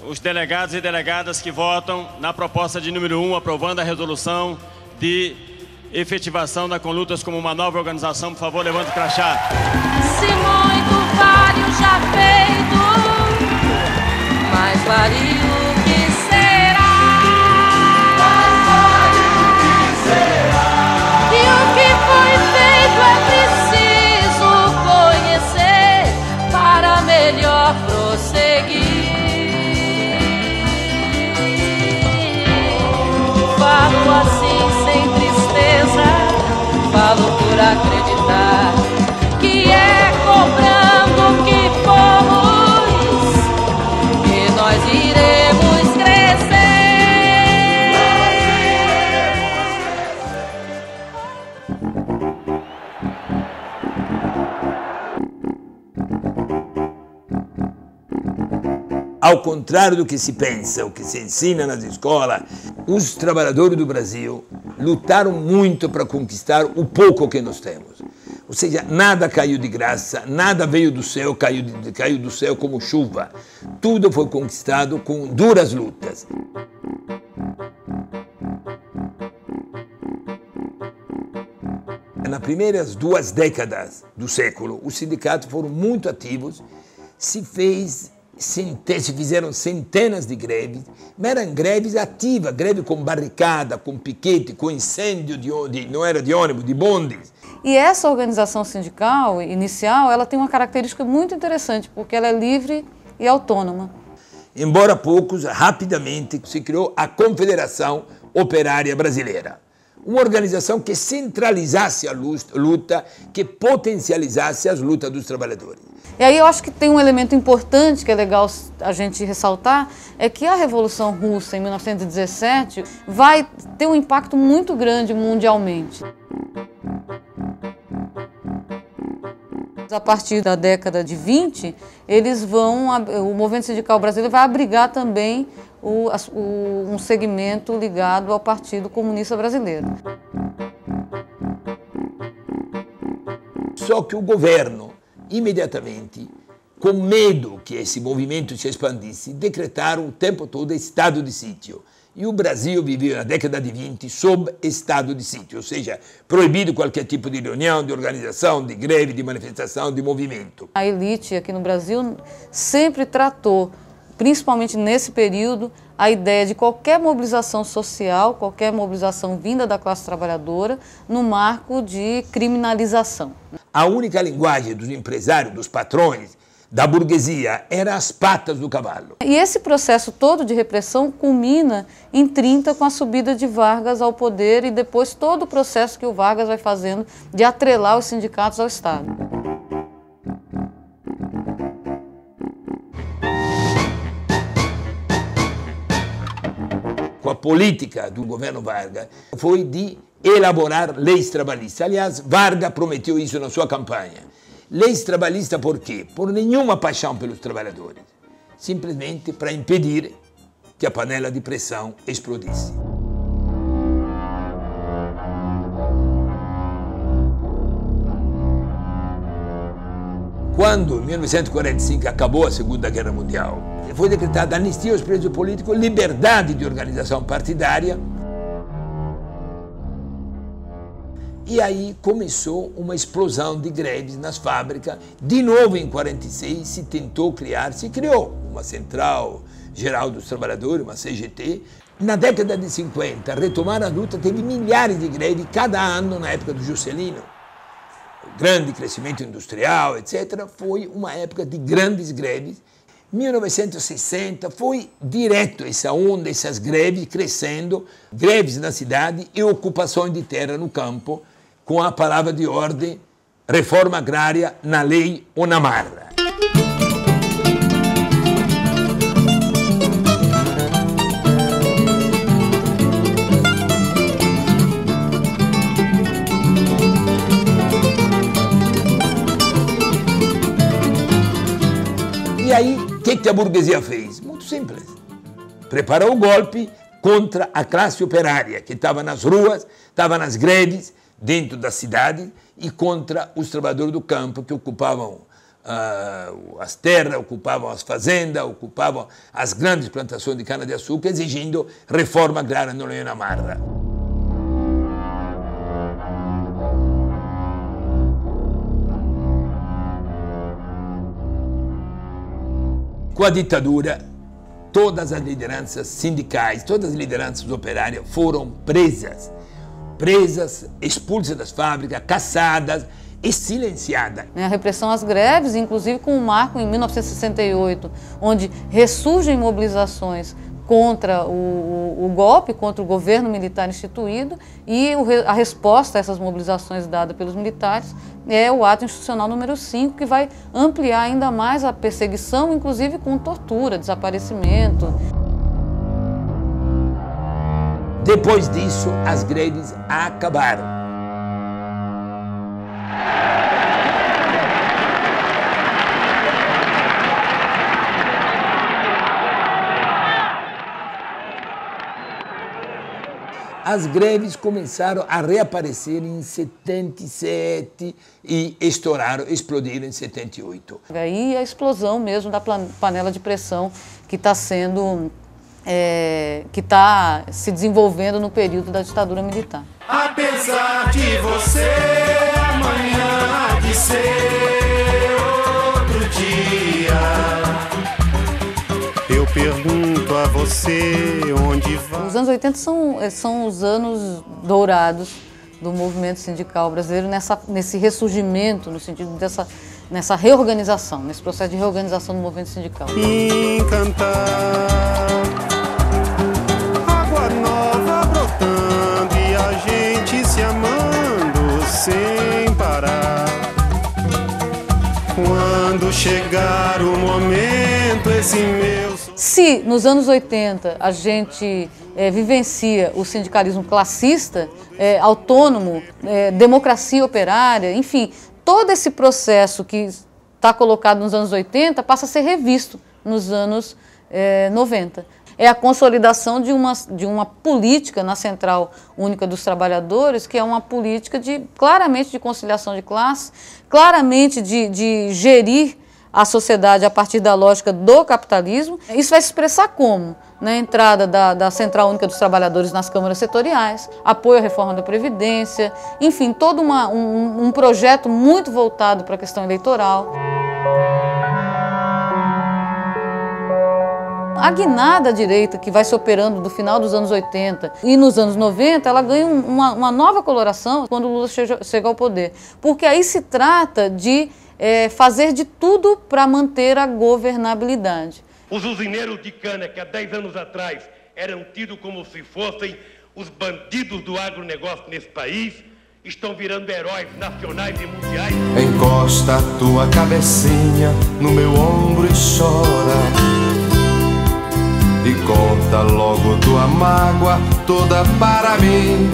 Os delegados e delegadas que votam na proposta de número 1, aprovando a resolução de efetivação da Conlutas como uma nova organização, por favor, levante o crachá. Se muito vale o já feito, mais vale o que será. Mais vale o que será. E o que foi feito é preciso conhecer para melhor prosseguir. Falo assim sem tristeza, falo por acreditar que é cobrando que fomos que nós iremos crescer. Ao contrário do que se pensa, o que se ensina nas escolas, os trabalhadores do Brasil lutaram muito para conquistar o pouco que nós temos. Ou seja, nada caiu de graça, nada veio do céu, caiu do céu como chuva. Tudo foi conquistado com duras lutas. Nas primeiras 2 décadas do século, os sindicatos foram muito ativos, se fizeram centenas de greves, mas eram greves ativas, greve com barricada, com piquete, com incêndio, não era de ônibus, de bondes. E essa organização sindical inicial, ela tem uma característica muito interessante, porque ela é livre e autônoma. Embora poucos, rapidamente se criou a Confederação Operária Brasileira. Uma organização que centralizasse a luta, que potencializasse as lutas dos trabalhadores. E aí eu acho que tem um elemento importante que é legal a gente ressaltar, é que a Revolução Russa, em 1917, vai ter um impacto muito grande mundialmente. A partir da década de 20, o movimento sindical brasileiro vai abrigar também um segmento ligado ao Partido Comunista Brasileiro. Só que o governo, imediatamente, com medo que esse movimento se expandisse, decretaram o tempo todo estado de sítio. E o Brasil viveu na década de 20 sob estado de sítio, ou seja, proibido qualquer tipo de reunião, de organização, de greve, de manifestação, de movimento. A elite aqui no Brasil sempre tratou, principalmente nesse período, a ideia de qualquer mobilização social, qualquer mobilização vinda da classe trabalhadora, no marco de criminalização. A única linguagem dos empresários, dos patrões, da burguesia, eram as patas do cavalo. E esse processo todo de repressão culmina em 30 com a subida de Vargas ao poder e depois todo o processo que o Vargas vai fazendo de atrelar os sindicatos ao Estado. Com a política do governo Vargas foi de elaborar leis trabalhistas. Aliás, Vargas prometeu isso na sua campanha. Leis trabalhistas por quê? Por nenhuma paixão pelos trabalhadores. Simplesmente para impedir que a panela de pressão explodisse. Quando, em 1945, acabou a Segunda Guerra Mundial, foi decretada anistia aos presos políticos, liberdade de organização partidária. E aí começou uma explosão de greves nas fábricas. De novo, em 1946, se criou uma Central Geral dos Trabalhadores, uma CGT. Na década de 50, retomaram a luta, teve milhares de greves cada ano na época do Juscelino. O grande crescimento industrial, etc. Foi uma época de grandes greves. 1960 foi direto essa onda, essas greves crescendo, greves na cidade e ocupações de terra no campo, com a palavra de ordem, reforma agrária na lei ou na marra. E aí, o que a burguesia fez? Muito simples. Preparou o golpe contra a classe operária, que estava nas ruas, estava nas greves, dentro da cidade, e contra os trabalhadores do campo, que ocupavam as terras, ocupavam as fazendas, ocupavam as grandes plantações de cana-de-açúcar, exigindo reforma agrária no Leão Amarra. Com a ditadura, todas as lideranças sindicais, todas as lideranças operárias foram presas, expulsas das fábricas, caçadas e silenciadas. A repressão às greves, inclusive com o marco em 1968, onde ressurgem mobilizações contra o golpe, contra o governo militar instituído, e a resposta a essas mobilizações dada pelos militares é o ato institucional número 5, que vai ampliar ainda mais a perseguição, inclusive com tortura, desaparecimento. Depois disso, as greves acabaram. As greves começaram a reaparecer em 77 e explodiram em 78. Aí a explosão mesmo da panela de pressão que está se desenvolvendo no período da ditadura militar. Apesar de você, amanhã há de ser outro dia. Eu pergunto a você onde vai. Os anos 80 são os anos dourados do movimento sindical brasileiro nesse ressurgimento, no sentido nessa reorganização, nesse processo de reorganização do movimento sindical. Encantar, água nova brotando e a gente se amando sem parar. Quando chegar o momento, esse meu... Se nos anos 80 a gente vivencia o sindicalismo classista, autônomo, democracia operária, enfim, todo esse processo que está colocado nos anos 80 passa a ser revisto nos anos 90. É a consolidação de uma política na Central Única dos Trabalhadores, que é uma política claramente de conciliação de classe, claramente de gerir a sociedade a partir da lógica do capitalismo. Isso vai se expressar como? Na entrada da Central Única dos Trabalhadores nas câmaras setoriais, apoio à reforma da Previdência, enfim, todo um projeto muito voltado para a questão eleitoral. A guinada direita que vai se operando do final dos anos 80 e nos anos 90, ela ganha uma nova coloração quando o Lula chega ao poder. Porque aí se trata de fazer de tudo para manter a governabilidade. Os usineiros de cana que há 10 anos atrás eram tidos como se fossem os bandidos do agronegócio nesse país, estão virando heróis nacionais e mundiais. Encosta a tua cabecinha no meu ombro e chora, e conta logo tua mágoa toda para mim.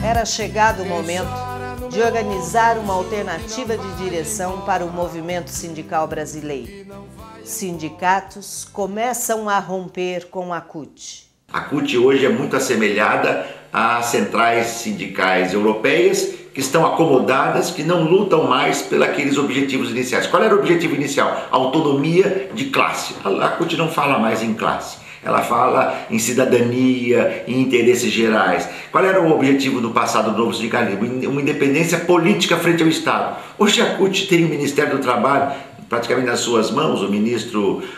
Era chegado o momento de organizar uma alternativa de direção para o movimento sindical brasileiro. Sindicatos começam a romper com a CUT. A CUT hoje é muito assemelhada às centrais sindicais europeias, que estão acomodadas, que não lutam mais pelos objetivos iniciais. Qual era o objetivo inicial? Autonomia de classe. A CUT não fala mais em classe, ela fala em cidadania, em interesses gerais. Qual era o objetivo do passado do novo sindicalismo? Uma independência política frente ao Estado. Hoje a CUT tem o Ministério do Trabalho praticamente nas suas mãos. O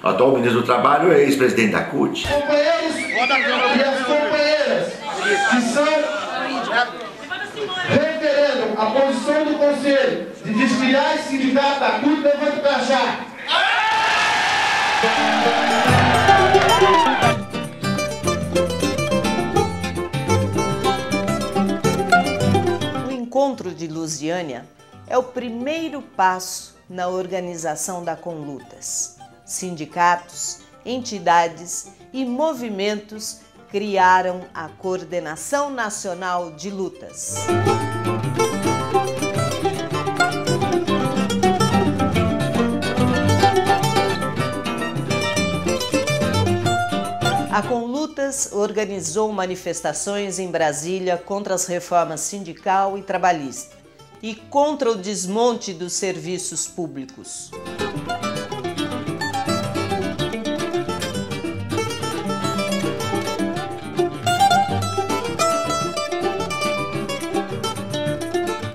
atual ministro do Trabalho é ex-presidente da CUT. Companheiros e as companheiras que são reiterando a posição do Conselho de desfiliar esse sindicato da CUT, levante para achar. O encontro de Lusiânia é o primeiro passo na organização da Conlutas. Sindicatos, entidades e movimentos criaram a Coordenação Nacional de Lutas. A Conlutas organizou manifestações em Brasília contra as reformas sindical e trabalhista e contra o desmonte dos serviços públicos.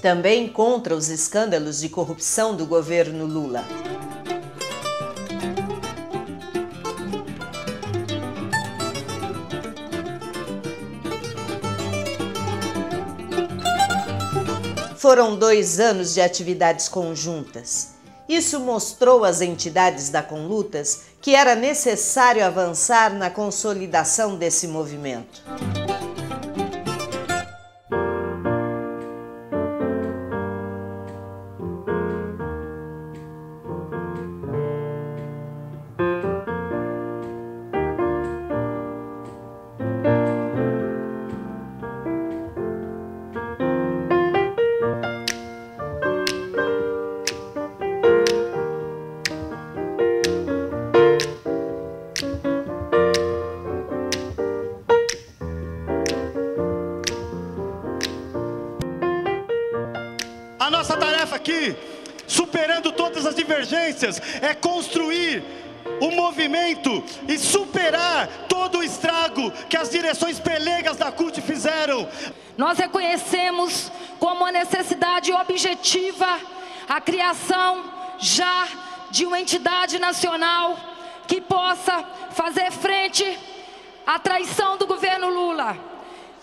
Também contra os escândalos de corrupção do governo Lula. Foram 2 anos de atividades conjuntas. Isso mostrou às entidades da Conlutas que era necessário avançar na consolidação desse movimento. A nossa tarefa aqui, superando todas as divergências, é construir o movimento e superar todo o estrago que as direções pelegas da CUT fizeram. Nós reconhecemos como uma necessidade objetiva a criação já de uma entidade nacional que possa fazer frente à traição do governo Lula.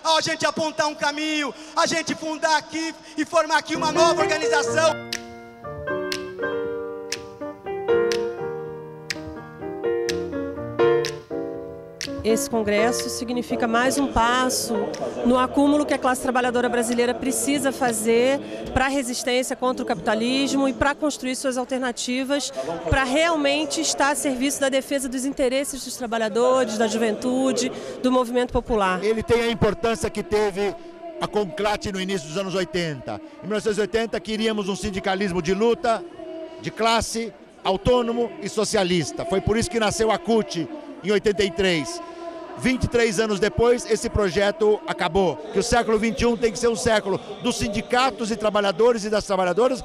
A gente apontar um caminho, a gente fundar aqui e formar aqui uma nova organização. Esse congresso significa mais um passo no acúmulo que a classe trabalhadora brasileira precisa fazer para a resistência contra o capitalismo e para construir suas alternativas, para realmente estar a serviço da defesa dos interesses dos trabalhadores, da juventude, do movimento popular. Ele tem a importância que teve a Conclate no início dos anos 80. Em 1980 queríamos um sindicalismo de luta, de classe, autônomo e socialista. Foi por isso que nasceu a CUT em 83. 23 anos depois, esse projeto acabou. Que o século XXI tem que ser um século dos sindicatos e trabalhadores e das trabalhadoras,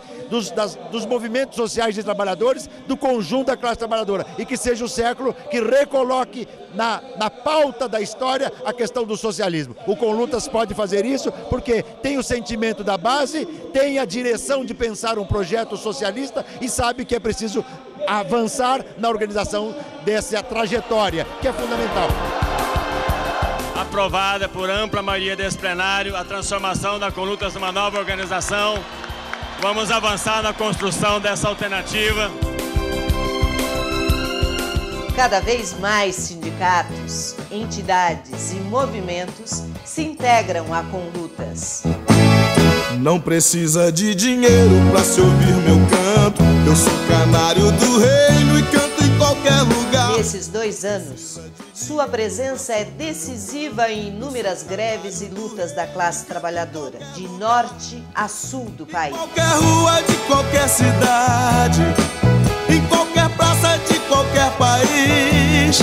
dos movimentos sociais de trabalhadores, do conjunto da classe trabalhadora. E que seja o século que recoloque na pauta da história a questão do socialismo. O Conlutas pode fazer isso porque tem o sentimento da base, tem a direção de pensar um projeto socialista e sabe que é preciso avançar na organização dessa trajetória, que é fundamental. Aprovada por ampla maioria desse plenário a transformação da Conlutas numa nova organização. Vamos avançar na construção dessa alternativa. Cada vez mais sindicatos, entidades e movimentos se integram a Conlutas. Não precisa de dinheiro pra se ouvir meu canto. Eu sou canário do reino e canto em qualquer lugar. Nesses 2 anos, sua presença é decisiva em inúmeras greves e lutas da classe trabalhadora, de norte a sul do país. Qualquer rua de qualquer cidade, em qualquer praça de qualquer país,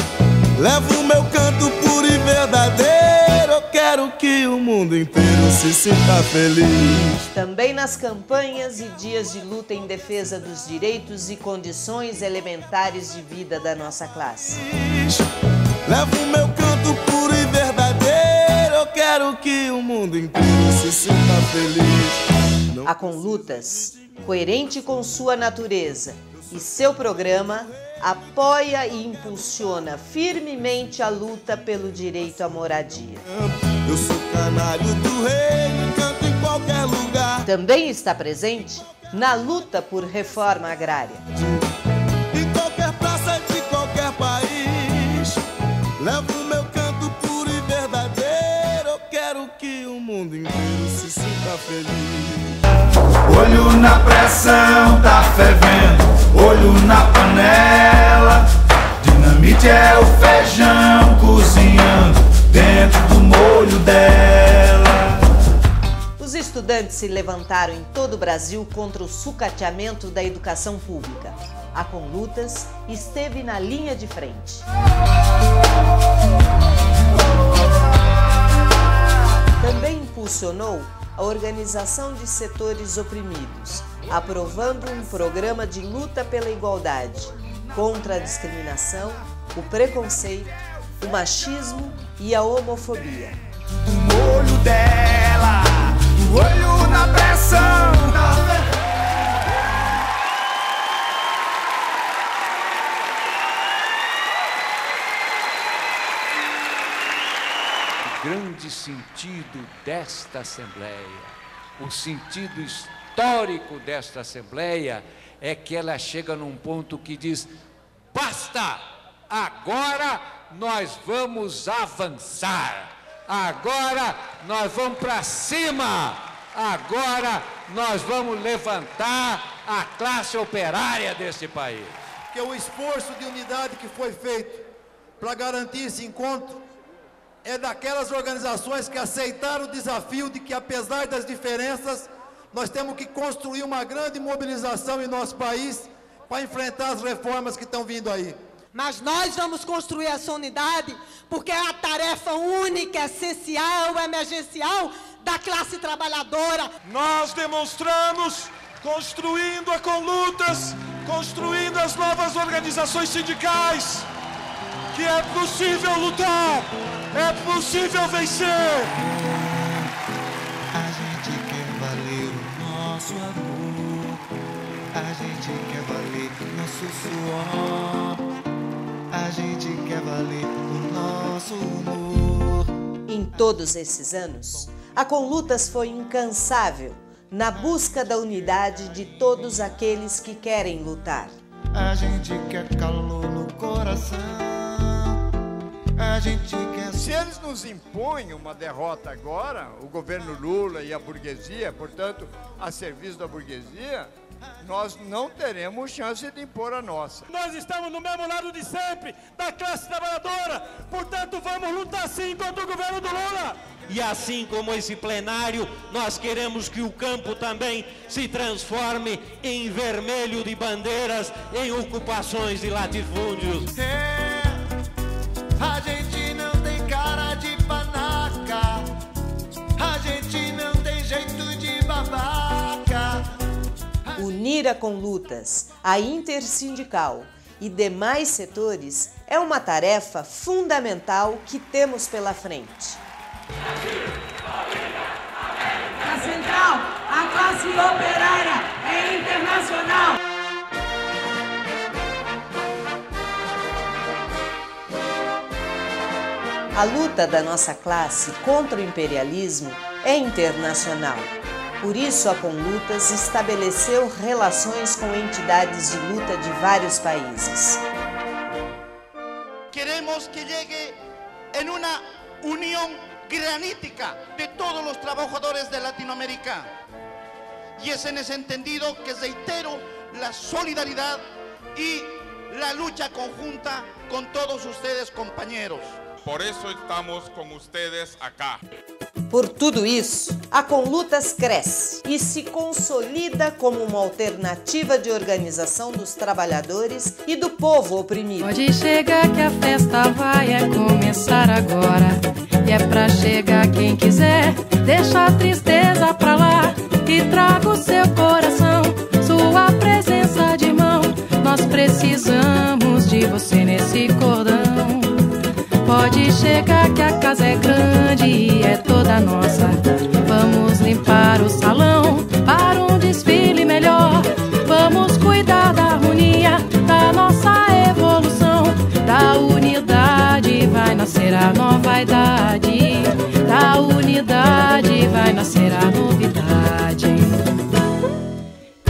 levo o meu canto puro e verdadeiro. Eu quero que o mundo inteiro se sinta feliz. Também nas campanhas e dias de luta em defesa dos direitos e condições elementares de vida da nossa classe. Levo o meu canto puro e verdadeiro. Eu quero que o mundo inteiro se sinta feliz. A Conlutas, coerente com sua natureza e seu programa, apoia e impulsiona firmemente a luta pelo direito à moradia. Eu sou canário do reino, canto em qualquer lugar. Também está presente na luta por reforma agrária. Em qualquer praça de qualquer país, levo o meu canto puro e verdadeiro. Eu quero que o mundo inteiro se sinta feliz. Olho na pressão, tá fervendo, olho na panela. Dinamite é o feijão cozinhando dentro do molho dela. Os estudantes se levantaram em todo o Brasil contra o sucateamento da educação pública. A Conlutas esteve na linha de frente. Também impulsionou a organização de setores oprimidos, aprovando um programa de luta pela igualdade, contra a discriminação, o preconceito, o machismo e a homofobia. O olho dela, o olho na pressão. O grande sentido desta Assembleia, o sentido histórico desta Assembleia é que ela chega num ponto que diz: basta, agora nós vamos avançar, agora nós vamos para cima, agora nós vamos levantar a classe operária desse país. Que o esforço de unidade que foi feito para garantir esse encontro é daquelas organizações que aceitaram o desafio de que, apesar das diferenças, nós temos que construir uma grande mobilização em nosso país para enfrentar as reformas que estão vindo aí. Mas nós vamos construir essa unidade porque é a tarefa única, essencial, emergencial da classe trabalhadora. Nós demonstramos, construindo a Conlutas, construindo as novas organizações sindicais, que é possível lutar, é possível vencer. A gente quer valer o nosso amor, a gente quer valer nosso suor, a gente quer valer o nosso humor. Em todos esses anos, a Conlutas foi incansável na busca da unidade de todos aqueles que querem lutar. A gente quer calor no coração, a gente quer... Se eles nos impõem uma derrota agora, o governo Lula e a burguesia, portanto, a serviço da burguesia, nós não teremos chance de impor a nossa. Nós estamos no mesmo lado de sempre, da classe trabalhadora, portanto vamos lutar sim contra o governo do Lula. E assim como esse plenário, nós queremos que o campo também se transforme em vermelho de bandeiras, em ocupações de latifúndios. A gente não tem cara de panaca, a gente não tem jeito de babaca. Unir a Conlutas, a Intersindical e demais setores é uma tarefa fundamental que temos pela frente. A central, a classe operária é internacional. A luta da nossa classe contra o imperialismo é internacional. Por isso, a Conlutas estabeleceu relações com entidades de luta de vários países. Queremos que llegue en una unión granítica de todos los trabajadores de Latinoamérica. Y es en ese entendido que reitero la solidaridad y la lucha conjunta con todos ustedes, compañeros. Por eso estamos con ustedes acá. Por tudo isso, a Conlutas cresce e se consolida como uma alternativa de organização dos trabalhadores e do povo oprimido. Pode chegar que a festa vai começar agora. E é pra chegar quem quiser, deixa a tristeza pra lá e traga o seu coração, sua presença de mão. Nós precisamos de você nesse cordão. Pode chegar que a casa é grande e é toda nossa. Vamos limpar o salão para um desfile melhor. Vamos cuidar da harmonia, da nossa evolução. Da unidade vai nascer a nova idade. Da unidade vai nascer a novidade.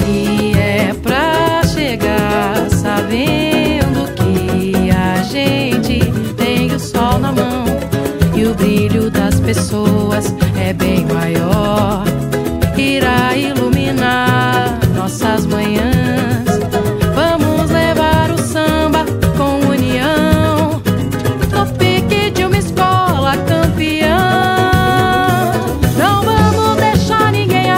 E é pra chegar sabendo que a gente tem o sol na mão e o brilho das pessoas é bem maior. Irá iluminar nossas manhãs. Vamos levar o samba com união no pique de uma escola campeã. Não vamos deixar ninguém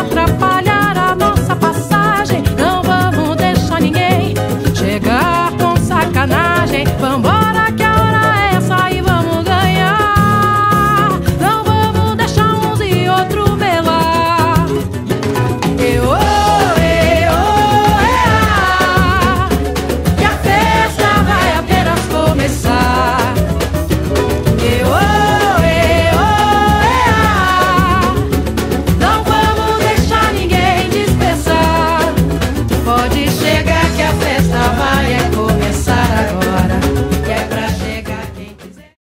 chega que a festa